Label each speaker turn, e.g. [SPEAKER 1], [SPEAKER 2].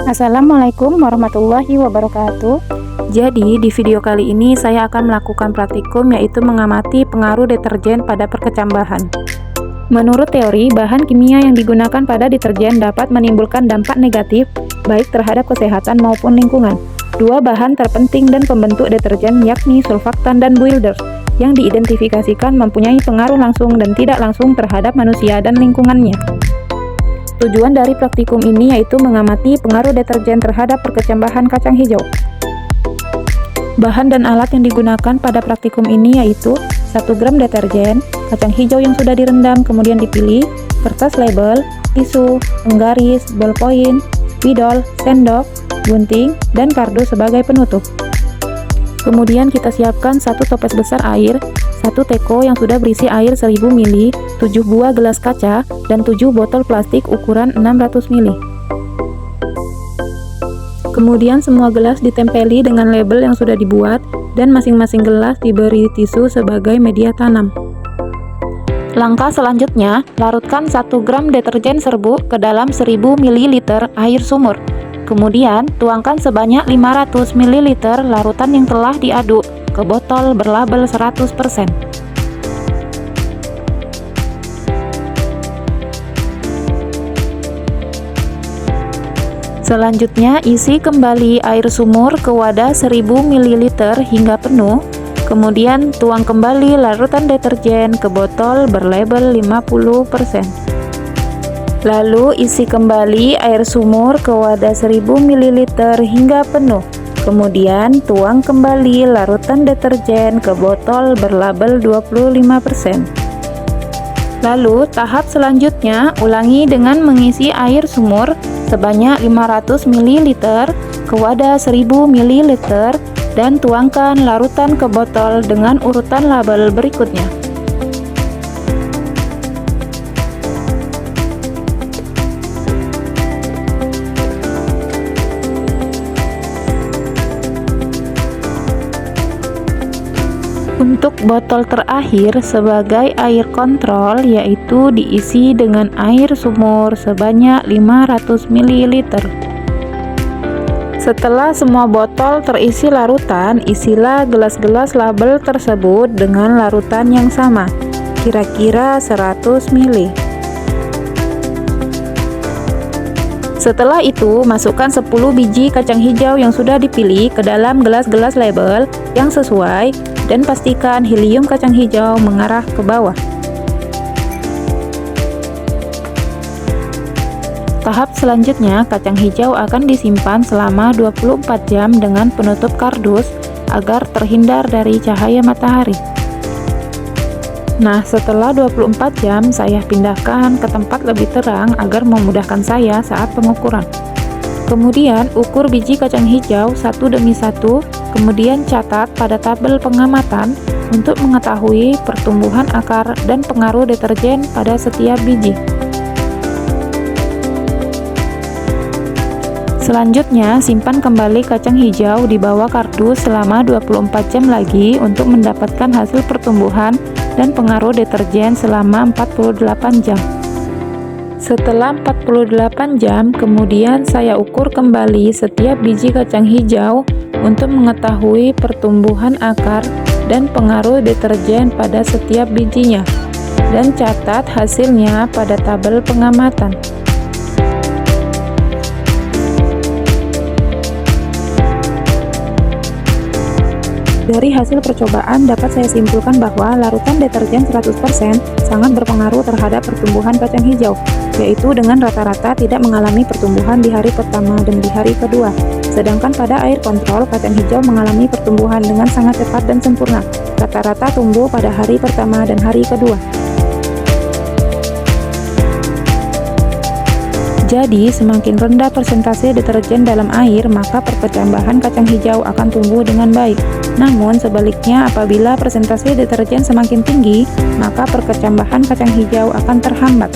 [SPEAKER 1] Assalamualaikum warahmatullahi wabarakatuh. Jadi di video kali ini saya akan melakukan praktikum, yaitu mengamati pengaruh deterjen pada perkecambahan. Menurut teori, bahan kimia yang digunakan pada deterjen dapat menimbulkan dampak negatif baik terhadap kesehatan maupun lingkungan. Dua bahan terpenting dan pembentuk deterjen yakni surfaktan dan builders yang diidentifikasikan mempunyai pengaruh langsung dan tidak langsung terhadap manusia dan lingkungannya. Tujuan dari praktikum ini yaitu mengamati pengaruh deterjen terhadap perkecambahan kacang hijau. Bahan dan alat yang digunakan pada praktikum ini yaitu 1 gram deterjen, kacang hijau yang sudah direndam kemudian dipilih, kertas label, tisu, penggaris, ballpoint, spidol, sendok, gunting, dan kardus sebagai penutup. Kemudian kita siapkan 1 toples besar air, 1 teko yang sudah berisi air 1000 ml, 7 buah gelas kaca, dan 7 botol plastik ukuran 600 ml. Kemudian semua gelas ditempeli dengan label yang sudah dibuat dan masing-masing gelas diberi tisu sebagai media tanam. Langkah selanjutnya, larutkan 1 gram deterjen serbuk ke dalam 1000 ml air sumur. Kemudian, tuangkan sebanyak 500 ml larutan yang telah diaduk ke botol berlabel 100%. Selanjutnya, isi kembali air sumur ke wadah 1000 ml hingga penuh. Kemudian, tuang kembali larutan deterjen ke botol berlabel 50%. Lalu isi kembali air sumur ke wadah 1000 ml hingga penuh. Kemudian tuang kembali larutan deterjen ke botol berlabel 25%. Lalu tahap selanjutnya ulangi dengan mengisi air sumur sebanyak 500 ml ke wadah 1000 ml dan tuangkan larutan ke botol dengan urutan label berikutnya. Untuk botol terakhir sebagai air kontrol, yaitu diisi dengan air sumur sebanyak 500 ml. Setelah semua botol terisi larutan, isilah gelas-gelas label tersebut dengan larutan yang sama, kira-kira 100 ml. Setelah itu, masukkan 10 biji kacang hijau yang sudah dipilih ke dalam gelas-gelas label yang sesuai dan pastikan helium kacang hijau mengarah ke bawah. Tahap selanjutnya, kacang hijau akan disimpan selama 24 jam dengan penutup kardus agar terhindar dari cahaya matahari. Nah, setelah 24 jam, saya pindahkan ke tempat lebih terang agar memudahkan saya saat pengukuran. Kemudian, ukur biji kacang hijau satu demi satu, kemudian catat pada tabel pengamatan untuk mengetahui pertumbuhan akar dan pengaruh deterjen pada setiap biji. Selanjutnya, simpan kembali kacang hijau di bawah kardus selama 24 jam lagi untuk mendapatkan hasil pertumbuhan dan pengaruh deterjen selama 48 jam. Setelah 48 jam, kemudian saya ukur kembali setiap biji kacang hijau untuk mengetahui pertumbuhan akar dan pengaruh deterjen pada setiap bijinya, dan catat hasilnya pada tabel pengamatan. Dari hasil percobaan dapat saya simpulkan bahwa larutan deterjen 100% sangat berpengaruh terhadap pertumbuhan kacang hijau, yaitu dengan rata-rata tidak mengalami pertumbuhan di hari pertama dan di hari kedua. Sedangkan pada air kontrol, kacang hijau mengalami pertumbuhan dengan sangat cepat dan sempurna. Rata-rata tumbuh pada hari pertama dan hari kedua. Jadi, semakin rendah persentase deterjen dalam air, maka perkecambahan kacang hijau akan tumbuh dengan baik. Namun, sebaliknya apabila persentase deterjen semakin tinggi, maka perkecambahan kacang hijau akan terhambat.